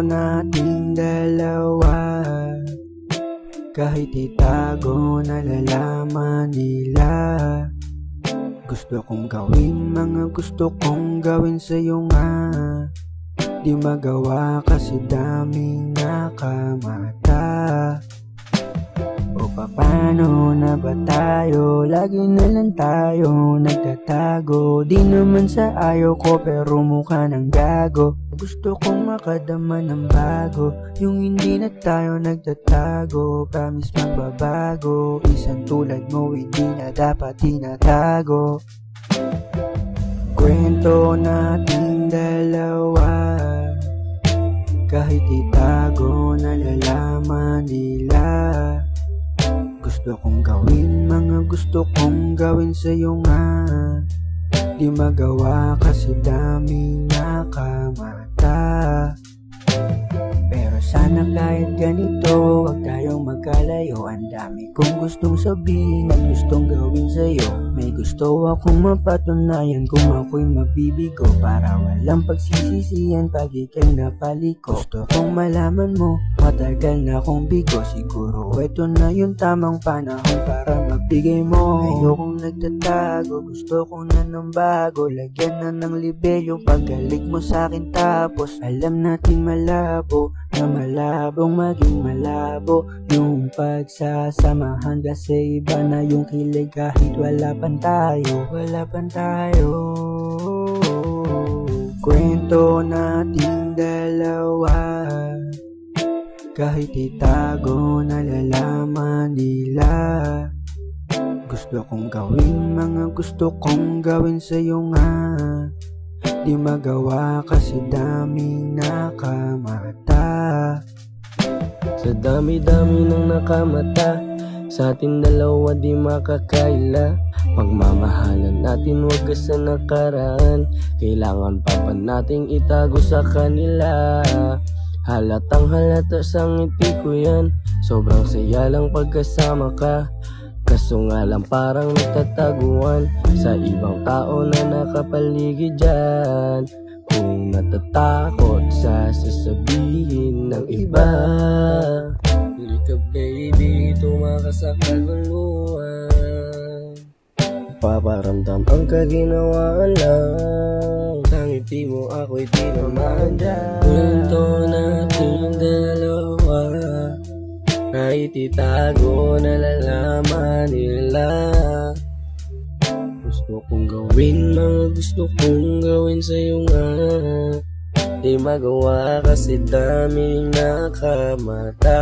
nating dalawa. Kahit itago, nalalaman nila. Gusto kong gawin mga gusto kong gawin sa'yo nga. Di magawa kasi daming nakamata. O paano na ba tayo? Lagi na lang tayo nagtatago. Di naman sa ayaw ko pero mukha ng gago. Gusto kong makadama ng bago. Yung hindi na tayo nagtatago. Promise magbabago. Isang tulad mo hindi na dapat tinatago. Kwento nating dalawa. Kahit itago, nalalaman nila. Gusto kong gawin mga gusto kong gawin sa'yo nga. Di magawa kasi daming nakamata. Pero sana kahit ganito, wag tayong magkalayo. Ang dami kong gustong sabihin at gustong gawin sa'yo. May gusto akong mapatunayan kung ako'y mabibigo. Para walang pagsisisihan pag ika'y napaliko. Gusto kong malaman mo, matagal na akong bigo. Siguro ito na yung tamang panahon para magbigay mo. Ayokong nagtatago, gusto ko na ng bago. Lagyan na ng libel yung paggalit mo sa'kin. Tapos alam natin malabo na malabong maging malabo yung pagsasamahan. Kasi iba na yung kilig kahit wala pan tayo. Wala pan tayo. Kwento nating dalawa. Kahit itago, nalalaman nila. Gusto kong gawin mga gusto kong gawin sa'yo nga. Di magawa kasi daming nakamata. Sa dami-dami ng nakamata, sa ating dalawa di makakaila. Pagmamahalan natin wag sa nakaraan. Kailangan pa ba nating itago sa kanila? Halatang halata sa ngiti ko yan. Sobrang saya lang pagkasama ka. Kaso nga lang parang natataguan sa ibang tao na nakapaligid dyan. Kung natatakot sa sasabihin ng iba. Halika baby, tumakas sa kaguluhan. Paparamdam ang kaginawaan lang. Sa ngiti mo ako'y tinamaan dyan. Kwento natin dalawa. Kahit itago, nalalaman nila. Gusto kong gawin mga gusto kong gawin sa'yo nga. Di magawa kasi daming nakamata.